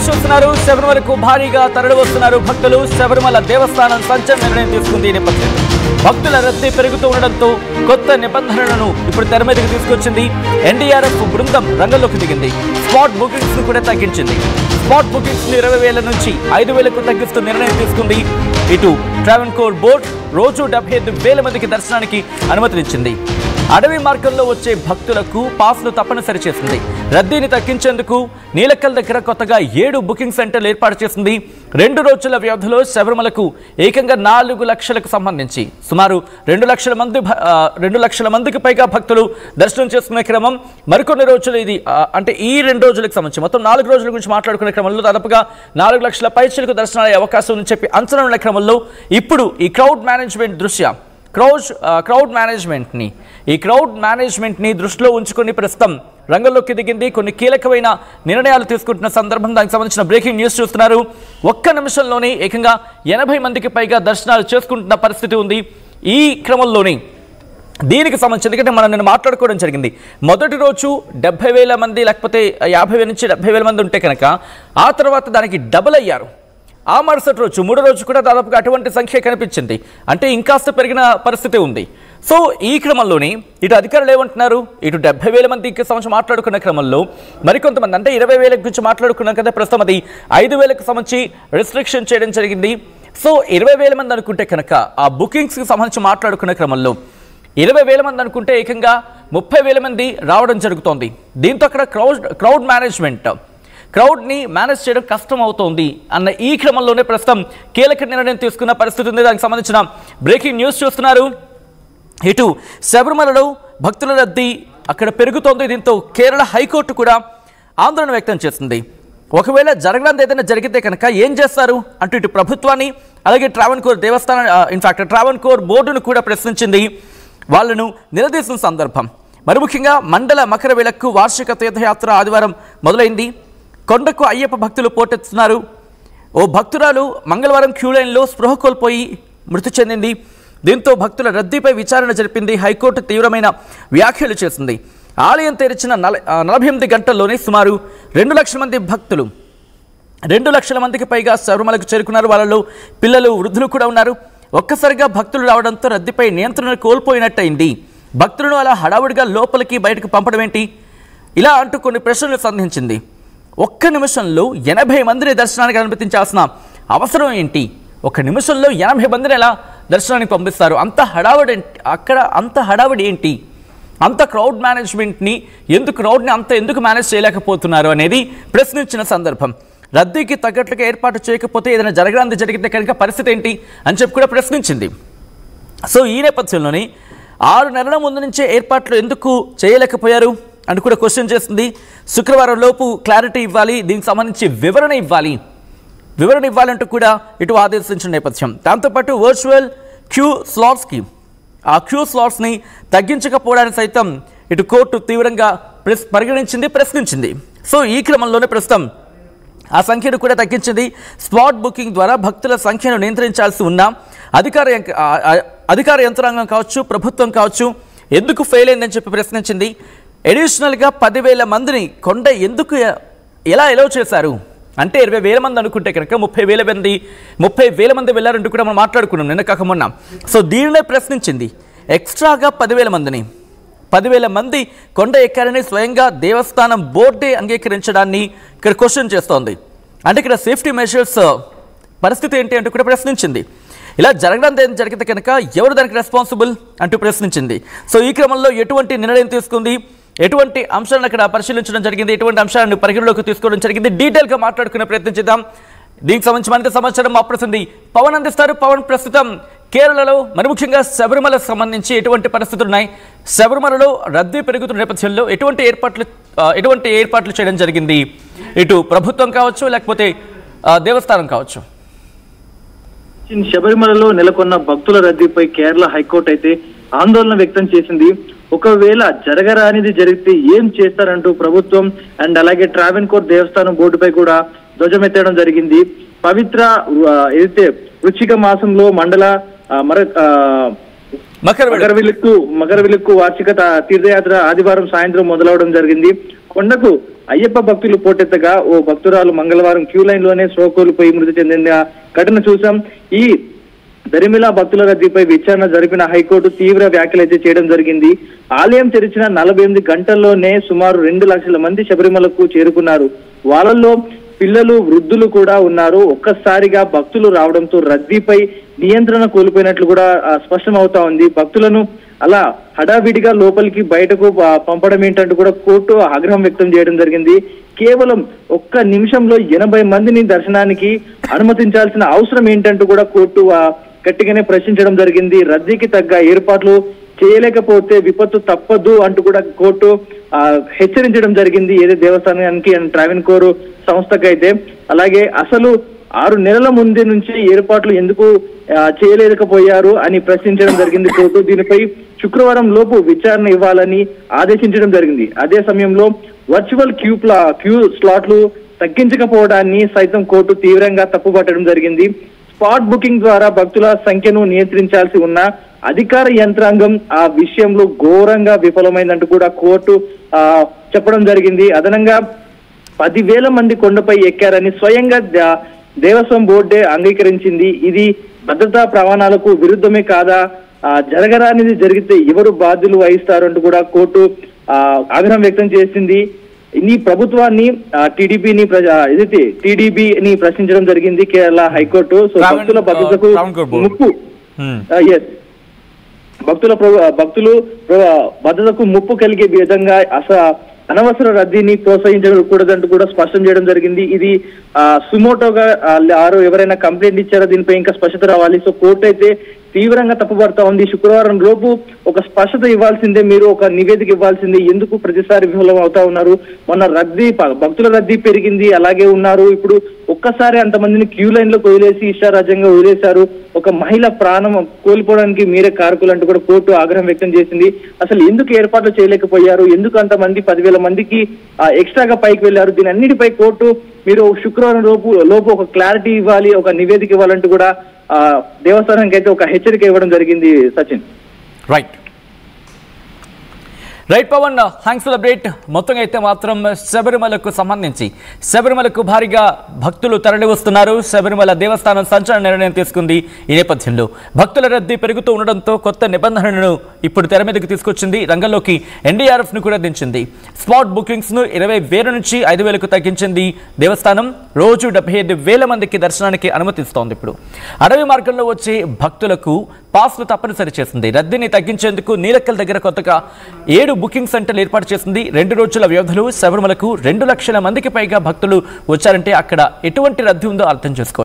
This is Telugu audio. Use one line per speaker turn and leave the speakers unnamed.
న్యూస్ చూస్తున్నారు. శబరిమలకు భారీగా తరలి వస్తున్నారు భక్తులు. శబరిమల దేవస్థానం సంచలన నిర్ణయం తీసుకుంది. ఈ నేపథ్యంలో భక్తుల రద్దీ పెరుగుతూ ఉండడంతో కొత్త నిబంధనలను ఇప్పుడు తెర మీదకి తీసుకొచ్చింది. ఎన్డీఆర్ఎఫ్ బృందం రంగంలోకి దిగింది. స్పాట్ బుకింగ్స్ ను కూడా తగ్గించింది. స్పాట్ బుకింగ్స్ ని 20,000 నుంచి 5,000కు తగ్గిస్తూ నిర్ణయం తీసుకుంది. ఇటు ట్రావెన్కోర్ బోర్డు రోజు 75,000 మందికి దర్శనానికి అనుమతినిచ్చింది. అడవి మార్గంలో వచ్చే భక్తులకు పాస్లు తప్పనిసరి చేసింది. రద్దీని తగ్గించేందుకు నీలక్కల్ దగ్గర కొత్తగా 7 బుకింగ్ సెంటర్లు ఏర్పాటు చేసింది. 2 రోజుల వ్యవధిలో శబరిమలకు ఏకంగా 4 లక్షలకు సంబంధించి సుమారు 2 లక్షల మందికి పైగా భక్తులు దర్శనం చేసుకునే క్రమం. మరికొన్ని రోజులు ఇది అంటే ఈ 2 రోజులకు సంబంధించి మొత్తం 4 రోజుల గురించి మాట్లాడుకునే క్రమంలో దాదాపుగా 4 లక్షల పైచిలకు దర్శనాలయ్యే అవకాశం ఉందని చెప్పి అంచనా ఉన్న క్రమంలో ఇప్పుడు ఈ క్రౌడ్ మేనేజ్మెంట్ దృష్ట్యా క్రౌడ్ మేనేజ్మెంట్ని దృష్టిలో ఉంచుకొని ప్రస్తుతం రంగంలోకి దిగింది. కొన్ని కీలకమైన నిర్ణయాలు తీసుకుంటున్న సందర్భం దానికి సంబంధించిన బ్రేకింగ్ న్యూస్ చూస్తున్నారు. ఒక్క నిమిషంలోనే ఏకంగా 80 మందికి పైగా దర్శనాలు చేసుకుంటున్న పరిస్థితి ఉంది. ఈ క్రమంలోనే దీనికి సంబంధించి ఎందుకంటే మనం నిన్న మాట్లాడుకోవడం జరిగింది. మొదటి రోజు 70,000 మంది లేకపోతే 50,000 నుంచి 70,000 మంది ఉంటే కనుక ఆ తర్వాత దానికి డబుల్ అయ్యారు. ఆ మరుసటి రోజు 3వ రోజు కూడా దాదాపుగా అటువంటి సంఖ్య కనిపించింది. అంటే ఇంకాస్త పెరిగిన పరిస్థితి ఉంది. సో ఈ క్రమంలోనే ఇటు అధికారులు ఏమంటున్నారు, ఇటు 70,000 మందికి సంబంధించి మాట్లాడుకున్న క్రమంలో మరికొంతమంది అంటే 20,000 గురించి మాట్లాడుకున్నాం కదా, ప్రస్తుతం అది 5,000కు సంబంధించి రిస్ట్రిక్షన్ చేయడం జరిగింది. సో 20,000 మంది అనుకుంటే కనుక ఆ బుకింగ్స్కి సంబంధించి మాట్లాడుకున్న క్రమంలో 20,000 మంది అనుకుంటే ఏకంగా 30,000 మంది రావడం జరుగుతోంది. దీంతో అక్కడ క్రౌడ్ని మేనేజ్ చేయడం కష్టం అవుతోంది అన్న ఈ క్రమంలోనే ప్రస్తుతం కీలక నిర్ణయం తీసుకున్న పరిస్థితి ఉంది. దానికి సంబంధించిన బ్రేకింగ్ న్యూస్ చూస్తున్నారు. ఇటు శబరిమలలో భక్తుల రద్దీ అక్కడ పెరుగుతోంది. దీంతో కేరళ హైకోర్టు కూడా ఆందోళన వ్యక్తం చేసింది. ఒకవేళ జరగడానికి ఏదైనా జరిగితే కనుక ఏం చేస్తారు అంటూ ఇటు ప్రభుత్వాన్ని అలాగే ట్రావెన్కోర్ బోర్డును కూడా ప్రశ్నించింది. వాళ్లను నిలదీసిన సందర్భం మరి ముఖ్యంగా మండల మకర విలక్కు వార్షిక తీర్థయాత్ర ఆదివారం మొదలైంది. కొండకు అయ్యప్ప భక్తులు పోటెత్తున్నారు. ఓ భక్తురాలు మంగళవారం క్యూలైన్లో స్పృహ కోల్పోయి మృతి చెందింది. దీంతో భక్తుల రద్దీపై విచారణ జరిపింది. హైకోర్టు తీవ్రమైన వ్యాఖ్యలు చేసింది. ఆలయం తెరిచిన 48 గంటల్లోనే సుమారు 2 లక్షల మంది భక్తులు 2 లక్షల మందికి పైగా శబరిమలకు చేరుకున్నారు. వాళ్ళలో పిల్లలు వృద్ధులు కూడా ఉన్నారు. ఒక్కసారిగా భక్తులు రావడంతో రద్దీపై నియంత్రణ కోల్పోయినట్టయింది. భక్తులను అలా హడావుడిగా లోపలికి బయటకు పంపడం ఏంటి ఇలా అంటూ కొన్ని ప్రశ్నలు సంధించింది. ఒక్క నిమిషంలో 80 మందిని దర్శనానికి అనుమతించాల్సిన అవసరం ఏంటి? ఒక్క నిమిషంలో 80 మందిని ఎలా దర్శనానికి పంపిస్తారు? అంత హడావుడి ఏంటి? అంత క్రౌడ్ మేనేజ్మెంట్ని క్రౌడ్ని ఎందుకు మేనేజ్ చేయలేకపోతున్నారు అనేది ప్రశ్నించిన సందర్భం. రద్దీకి తగ్గట్లుగా ఏర్పాటు చేయకపోతే ఏదైనా జరిగితే కనుక పరిస్థితి ఏంటి అని చెప్పి కూడా ప్రశ్నించింది. సో ఈ నేపథ్యంలోనే 6 నెలల ముందు నుంచే ఏర్పాట్లు ఎందుకు చేయలేకపోయారు అని కూడా క్వశ్చన్ చేస్తుంది. శుక్రవారం లోపు క్లారిటీ ఇవ్వాలి, దీనికి సంబంధించి వివరణ ఇవ్వాలంటూ కూడా ఇటు ఆదేశించిన నేపథ్యం. దాంతోపాటు వర్చువల్ క్యూ స్లాట్స్ని తగ్గించకపోవడానికి సైతం ఇటు కోర్టు తీవ్రంగా ప్రశ్నించింది. సో ఈ క్రమంలోనే ప్రస్తుతం ఆ సంఖ్యను కూడా తగ్గించింది. స్పాట్ బుకింగ్ ద్వారా భక్తుల సంఖ్యను నియంత్రించాల్సి ఉన్న అధికార యంత్రాంగం కావచ్చు, ప్రభుత్వం కావచ్చు ఎందుకు ఫెయిల్ అయిందని చెప్పి ప్రశ్నించింది. అడిషనల్గా 10,000 మందిని కొండ ఎలా ఎలవ్ చేశారు అంటే 20,000 మంది అనుకుంటే కనుక 30,000 మంది వెళ్ళారంటూ కూడా మనం మాట్లాడుకున్నాం నిన్న కాక మొన్న. సో దీనినే ప్రశ్నించింది. ఎక్స్ట్రాగా 10,000 మంది కొండ ఎక్కారని స్వయంగా దేవస్థానం బోర్డే అంగీకరించడాన్ని ఇక్కడ క్వశ్చన్ చేస్తోంది. అంటే ఇక్కడ సేఫ్టీ మెషర్స్ పరిస్థితి ఏంటి అంటూ కూడా ప్రశ్నించింది. ఇలా జరగడం జరిగితే కనుక ఎవరు దానికి రెస్పాన్సిబుల్ అంటూ ప్రశ్నించింది. సో ఈ క్రమంలో ఎటువంటి నిర్ణయం తీసుకుంది, ఎటువంటి అంశాలను అక్కడ పరిశీలించడం జరిగింది, ఎటువంటి అంశాలను పరిగణలోకి తీసుకోవడం జరిగింది, డీటెయిల్గా మాట్లాడుకునే ప్రయత్నం చేద్దాం. దీనికి సంబంధించి మరింత సమాచారం మా ప్రతినిధి పవన్ అందిస్తారు. పవన్, ప్రస్తుతం కేరళలో మరి ముఖ్యంగా శబరిమలకు సంబంధించి ఎటువంటి పరిస్థితులు ఉన్నాయి? శబరిమలలో రద్దీ పెరుగుతున్న నేపథ్యంలో ఎటువంటి ఏర్పాట్లు చేయడం జరిగింది? ఇటు ప్రభుత్వం కావచ్చు లేకపోతే దేవస్థానం కావచ్చు.
శబరిమలలో నెలకొన్న భక్తుల రద్దీపై కేరళ హైకోర్టు అయితే ఆందోళన వ్యక్తం చేసింది. ఒకవేళ జరగరానిది జరిగితే ఏం చేస్తారంటూ ప్రభుత్వం అండ్ అలాగే ట్రావెన్కోర్ దేవస్థానం బోర్డుపై కూడా ధ్వజమెత్తడం జరిగింది. పవిత్ర ఏదైతే వృశ్చిక మాసంలో మండల మకర విలక్కు వార్షిక తీర్థయాత్ర ఆదివారం సాయంత్రం మొదలవడం జరిగింది. కొండకు అయ్యప్ప భక్తులు పోటెత్తగా ఓ భక్తురాలు మంగళవారం క్యూ లైన్ లోనే కోల్పోయి మృతి చెందిన ఘటన చూసాం. ఈ దరిమిలా భక్తుల రద్దీపై విచారణ జరిపిన హైకోర్టు తీవ్ర వ్యాఖ్యలైతే చేయడం జరిగింది. ఆలయం తెరిచిన 48 గంటల్లోనే సుమారు 2 లక్షల మంది శబరిమలకు చేరుకున్నారు. వాళ్ళల్లో పిల్లలు, వృద్ధులు కూడా ఉన్నారు. ఒక్కసారిగా భక్తులు రావడంతో రద్దీపై నియంత్రణ కోల్పోయినట్లు కూడా స్పష్టం అవుతా ఉంది. భక్తులను అలా హడావిడిగా లోపలికి బయటకు పంపడం ఏంటంటూ కూడా కోర్టు ఆగ్రహం వ్యక్తం చేయడం జరిగింది. కేవలం 1 నిమిషంలో 80 మందిని దర్శనానికి అనుమతించాల్సిన అవసరం ఏంటంటూ కూడా కోర్టు గట్టిగానే ప్రశ్నించడం జరిగింది. రద్దీకి తగ్గ ఏర్పాట్లు చేయలేకపోతే విపత్తు తప్పదు అంటూ కూడా కోర్టు హెచ్చరించడం జరిగింది. ఏదో దేవస్థానానికి అండ్ ట్రావెన్కోర్ సంస్థకైతే. అలాగే అసలు 6 నెలల ముందు నుంచి ఏర్పాట్లు ఎందుకు చేయలేకపోయారు అని ప్రశ్నించడం జరిగింది కోర్టు. దీనిపై శుక్రవారం లోపు విచారణ ఇవ్వాలని ఆదేశించడం జరిగింది. అదే సమయంలో వర్చువల్ క్యూ స్లాట్లు తగ్గించకపోవడాన్ని సైతం కోర్టు తీవ్రంగా తప్పుపట్టడం జరిగింది. స్పాట్ బుకింగ్ ద్వారా భక్తుల సంఖ్యను నియంత్రించాల్సి ఉన్న అధికార యంత్రాంగం ఆ విషయంలో ఘోరంగా విఫలమైందంటూ కూడా కోర్టు చెప్పడం జరిగింది. అదనంగా 10,000 మంది కొండపై ఎక్కారని స్వయంగా దేవస్వం బోర్డే అంగీకరించింది. ఇది భద్రతా ప్రమాణాలకు విరుద్ధమే కాదా, జరగరానిది జరిగితే ఎవరు బాధ్యులు వహిస్తారు అంటూ కూడా కోర్టు ఆగ్రహం వ్యక్తం చేసింది. ఈ ప్రభుత్వాన్ని టీడీపీని ప్రశ్నించడం జరిగింది కేరళ హైకోర్టు. సో భక్తుల భద్రతకు ముప్పు భక్తులు భద్రతకు ముప్పు కలిగే విధంగా అనవసర రద్దీని ప్రోత్సహించకూడదంటూ కూడా స్పష్టం చేయడం జరిగింది. ఇది సుమోటోగా ఎవరైనా కంప్లైంట్ ఇచ్చారో దీనిపై ఇంకా స్పష్టత రావాలి. సో కోర్టు అయితే తీవ్రంగా తప్పుపడతా ఉంది. శుక్రవారం లోపు ఒక స్పష్టత ఇవ్వాల్సిందే, మీరు ఒక నివేదిక ఇవ్వాల్సిందే. ఎందుకు ప్రతిసారి విఫలం అవుతా ఉన్నారు? మొన్న భక్తుల రద్దీ పెరిగింది, అలాగే ఉన్నారు. ఇప్పుడు ఒక్కసారి అంతమందిని క్యూ లైన్ లో వదిలేసి ఇష్టారాజ్యంగా వదిలేశారు. ఒక మహిళ ప్రాణం కోల్పోవడానికి మీరే కారకులు అంటూ కూడా కోర్టు ఆగ్రహం వ్యక్తం చేసింది. అసలు ఎందుకు ఏర్పాట్లు చేయలేకపోయారు? ఎందుకు అంతమంది 10,000 మందికి ఎక్స్ట్రాగా పైకి వెళ్లారు? దీని అన్నిటిపై కోర్టు మీరు శుక్రవారం లోపు ఒక క్లారిటీ ఇవ్వాలి, ఒక నివేదిక ఇవ్వాలంటూ కూడా దేవస్థానానికి అయితే ఒక హెచ్చరిక ఇవ్వడం జరిగింది. Sachin.
Right Pavan, thanks for the update. మొత్తంగా అయితే మాత్రం శబరిమలకు భారీగా భక్తులు తరలి వస్తున్నారు. శబరిమల దేవస్థానం సంచలన నిర్ణయం తీసుకుంది. ఈ నేపథ్యంలో భక్తుల రద్దీ పెరుగుతూ ఉండడంతో కొత్త నిబంధనలను ఇప్పుడు తెర మీదకి తీసుకొచ్చింది. రంగంలోకి ఎన్డీఆర్ఎఫ్ ను కూడా దించింది. స్పాట్ బుకింగ్స్ ను 20,000 నుంచి 5,000కు తగ్గించింది దేవస్థానం. రోజు 75,000 మందికి దర్శనానికి అనుమతిస్తోంది. ఇప్పుడు అడవి మార్గంలో వచ్చే భక్తులకు పాస్లు తప్పనిసరి చేసింది. రద్దీని తగ్గించేందుకు నీలక్కల్ దగ్గర కొత్తగా 7 బుకింగ్ సెంటర్లు ఏర్పాటు చేసింది. 2 రోజుల వ్యవధిలో శబరిమలకు 2 లక్షల మందికి పైగా భక్తులు వచ్చారంటే అక్కడ ఎటువంటి రద్దీ ఉందో అర్థం చేసుకోవాలి.